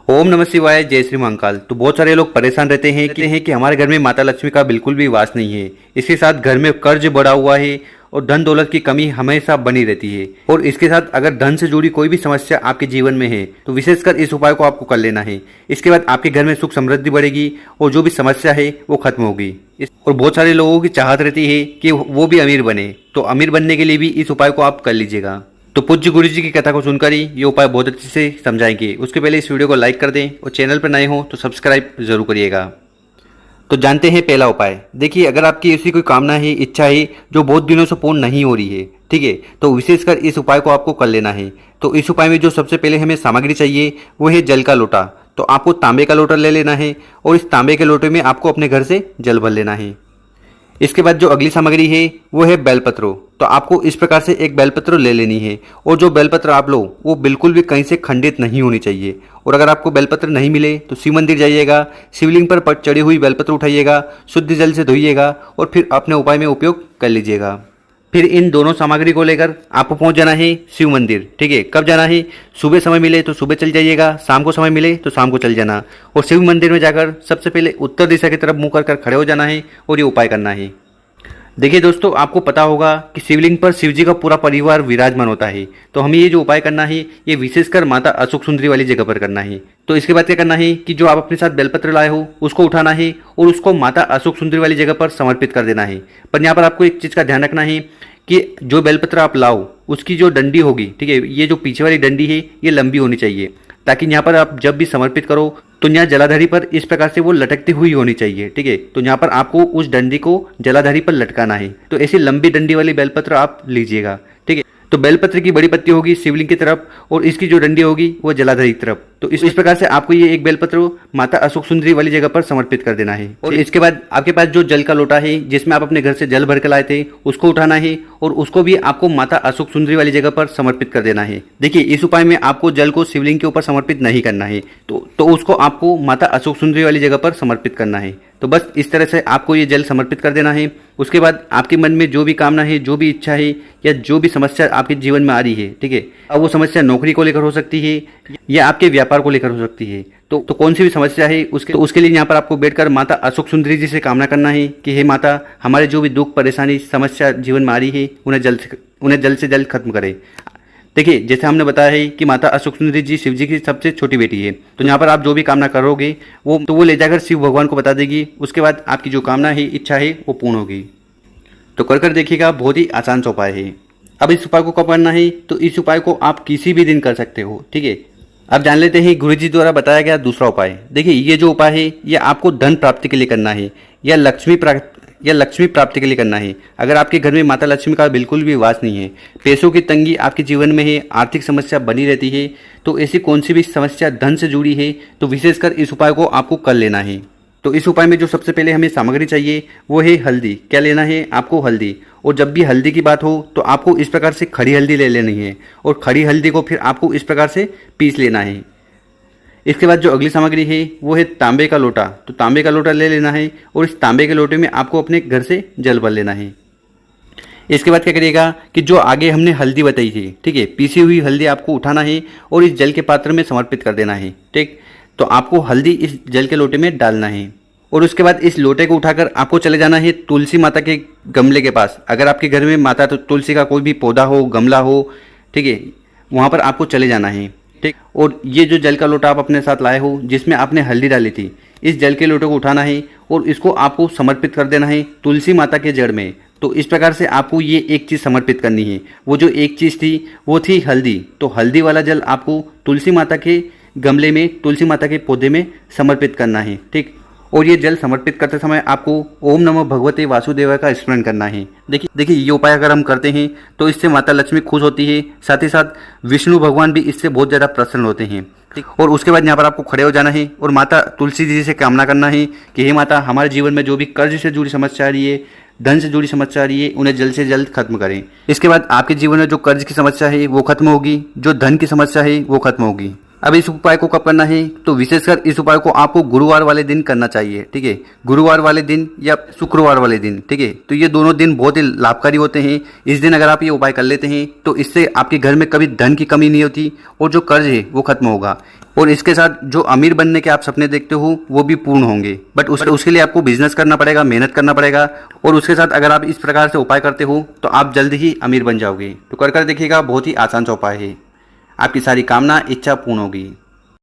ओम नमः शिवाय, जय श्री महाकाल। तो बहुत सारे लोग परेशान रहते हैं कि हमारे घर में माता लक्ष्मी का बिल्कुल भी वास नहीं है। इसके साथ घर में कर्ज बढ़ा हुआ है और धन दौलत की कमी हमेशा बनी रहती है। और इसके साथ अगर धन से जुड़ी कोई भी समस्या आपके जीवन में है तो विशेषकर इस उपाय को आपको कर लेना है। इसके बाद आपके घर में सुख समृद्धि बढ़ेगी और जो भी समस्या है वो खत्म होगी। और बहुत सारे लोगों की चाहत रहती है कि वो भी अमीर बने, तो अमीर बनने के लिए भी इस उपाय को आप कर लीजिएगा। तो पूज्य गुरु जी की कथा को सुनकर ही ये उपाय बहुत अच्छे से समझाएंगे। उसके पहले इस वीडियो को लाइक कर दें और चैनल पर नए हो तो सब्सक्राइब जरूर करिएगा। तो जानते हैं पहला उपाय। देखिए, अगर आपकी ऐसी कोई कामना है, इच्छा है जो बहुत दिनों से पूर्ण नहीं हो रही है, ठीक है, तो विशेषकर इस उपाय को आपको कर लेना है। तो इस उपाय में जो सबसे पहले हमें सामग्री चाहिए वो है जल का लोटा। तो आपको तांबे का लोटा ले लेना है और इस तांबे के लोटे में आपको अपने घर से जल भर लेना है। इसके बाद जो अगली सामग्री है वो है बेलपत्रों। तो आपको इस प्रकार से एक बेलपत्र ले लेनी है और जो बेलपत्र आप लो वो बिल्कुल भी कहीं से खंडित नहीं होनी चाहिए। और अगर आपको बेलपत्र नहीं मिले तो शिव मंदिर जाइएगा, शिवलिंग पर चढ़ी हुई बेलपत्र उठाइएगा, शुद्ध जल से धोइएगा और फिर अपने उपाय में उपयोग कर लीजिएगा। फिर इन दोनों सामग्री को लेकर आपको पहुंच जाना है शिव मंदिर। ठीक है, कब जाना है? सुबह समय मिले तो सुबह चल जाइएगा, शाम को समय मिले तो शाम को चल जाना। और शिव मंदिर में जाकर सबसे पहले उत्तर दिशा की तरफ मुंह कर खड़े हो जाना है और ये उपाय करना है। देखिए दोस्तों, आपको पता होगा कि शिवलिंग पर शिव जी का पूरा परिवार विराजमान होता है। तो हमें ये जो उपाय करना है ये विशेषकर माता अशोक सुंदरी वाली जगह पर करना है। तो इसके बाद क्या करना है कि जो आप अपने साथ बेलपत्र लाए हो उसको उठाना है और उसको माता अशोक सुंदरी वाली जगह पर समर्पित कर देना है। पर यहाँ पर आपको एक चीज़ का ध्यान रखना है कि जो बेलपत्र आप लाओ उसकी जो डंडी होगी, ठीक है, ये जो पीछे वाली डंडी है ये लंबी होनी चाहिए, ताकि यहाँ पर आप जब भी समर्पित करो तो यहाँ जलाधारी पर इस प्रकार से वो लटकती हुई होनी चाहिए। ठीक है, तो यहाँ पर आपको उस डंडी को जलाधारी पर लटकाना है। तो ऐसी लंबी डंडी वाली बेलपत्र आप लीजिएगा। ठीक है, तो बेलपत्र की बड़ी पत्ती होगी शिवलिंग की तरफ और इसकी जो डंडी होगी वो जलाधारी की तरफ। तो इस प्रकार से आपको ये एक बेलपत्र माता अशोक सुंदरी वाली जगह पर समर्पित कर देना है। और इसके बाद आपके पास जो जल का लोटा है जिसमें आप अपने घर से जल भर के लाए थे उसको उठाना है और उसको भी आपको माता अशोक सुंदरी वाली जगह पर समर्पित कर देना है। देखिए, इस उपाय में आपको जल को शिवलिंग के ऊपर समर्पित नहीं करना है, तो उसको आपको माता अशोक सुंदरी वाली जगह पर समर्पित करना है। तो बस इस तरह से आपको ये जल समर्पित कर देना है। उसके बाद आपके मन में जो भी कामना है, जो भी इच्छा है या जो भी समस्या आपके जीवन में आ रही है, ठीक है, अब वो समस्या नौकरी को लेकर हो सकती है या आपके व्यापार को लेकर हो सकती है। तो कौन सी भी समस्या है उसके लिए यहाँ पर आपको बैठकर माता अशोक सुंदरी जी से कामना करना है कि हे माता, हमारे जो भी दुख परेशानी समस्या जीवन में आ रही है उन्हें जल्द से जल्द खत्म करें। देखिए, जैसे हमने बताया है कि माता अशोक सुंदरी जी शिव जी की सबसे छोटी बेटी है। तो यहाँ पर आप जो भी कामना करोगे वो ले जाकर शिव भगवान को बता देगी। उसके बाद आपकी जो कामना है, इच्छा है, वो पूर्ण होगी। तो कर देखिएगा, बहुत ही आसान सा उपाय है। अब इस उपाय को कब करना है? तो इस उपाय को आप किसी भी दिन कर सकते हो। ठीक है, अब जान लेते हैं गुरु जी द्वारा बताया गया दूसरा उपाय। देखिए, ये जो उपाय है ये आपको धन प्राप्ति के लिए करना है या लक्ष्मी प्राप्ति के लिए करना है। अगर आपके घर में माता लक्ष्मी का बिल्कुल भी वास नहीं है, पैसों की तंगी आपके जीवन में है, आर्थिक समस्या बनी रहती है, तो ऐसी कौन सी भी समस्या धन से जुड़ी है तो विशेषकर इस उपाय को आपको कर लेना है। तो इस उपाय में जो सबसे पहले हमें सामग्री चाहिए वो है हल्दी। क्या लेना है आपको? हल्दी। और जब भी हल्दी की बात हो तो आपको इस प्रकार से खड़ी हल्दी ले लेनी है और खड़ी हल्दी को फिर आपको इस प्रकार से पीस लेना है। इसके बाद जो अगली सामग्री है वो है तांबे का लोटा। तो तांबे का लोटा ले लेना है और इस तांबे के लोटे में आपको अपने घर से जल भर लेना है। इसके बाद क्या करिएगा कि जो आगे हमने हल्दी बताई थी, ठीक है, पीसी हुई हल्दी आपको उठाना है और इस जल के पात्र में समर्पित कर देना है। ठीक, तो आपको हल्दी इस जल के लोटे में डालना है और उसके बाद इस लोटे को उठाकर आपको चले जाना है तुलसी माता के गमले के पास। अगर आपके घर में माता तो तुलसी का कोई भी पौधा हो, गमला हो, ठीक है, वहाँ पर आपको चले जाना है। ठीक, और ये जो जल का लोटा आप अपने साथ लाए हो जिसमें आपने हल्दी डाली थी, इस जल के लोटे को उठाना है और इसको आपको समर्पित कर देना है तुलसी माता के जड़ में। तो इस प्रकार से आपको ये एक चीज़ समर्पित करनी है। वो जो एक चीज़ थी वो थी हल्दी। तो हल्दी वाला जल आपको तुलसी माता के गमले में, तुलसी माता के पौधे में समर्पित करना है। ठीक, और ये जल समर्पित करते समय आपको ओम नमः भगवते वासुदेवाय का स्मरण करना है। देखिए, ये उपाय अगर हम करते हैं तो इससे माता लक्ष्मी खुश होती है, साथ ही साथ विष्णु भगवान भी इससे बहुत ज़्यादा प्रसन्न होते हैं। ठीक, और उसके बाद यहाँ पर आपको खड़े हो जाना है और माता तुलसी जी से कामना करना है कि हे माता, हमारे जीवन में जो भी कर्ज से जुड़ी समस्या आ रही है, धन से जुड़ी समस्या आ रही है, उन्हें जल्द से जल्द खत्म करें। इसके बाद आपके जीवन में जो कर्ज की समस्या है वो खत्म होगी, जो धन की समस्या है वो खत्म होगी। अब इस उपाय को कब करना है? तो विशेषकर इस उपाय को आपको गुरुवार वाले दिन करना चाहिए। ठीक है, गुरुवार वाले दिन या शुक्रवार वाले दिन। ठीक है, तो ये दोनों दिन बहुत ही लाभकारी होते हैं। इस दिन अगर आप ये उपाय कर लेते हैं तो इससे आपके घर में कभी धन की कमी नहीं होती और जो कर्ज है वो खत्म होगा। और इसके साथ जो अमीर बनने के आप सपने देखते हो वो भी पूर्ण होंगे। बट उसके लिए आपको बिजनेस करना पड़ेगा, मेहनत करना पड़ेगा, और उसके साथ अगर आप इस प्रकार से उपाय करते हो तो आप जल्द ही अमीर बन जाओगे। तो कर देखिएगा, बहुत ही आसान सा उपाय है, आपकी सारी कामना इच्छा पूर्ण होगी।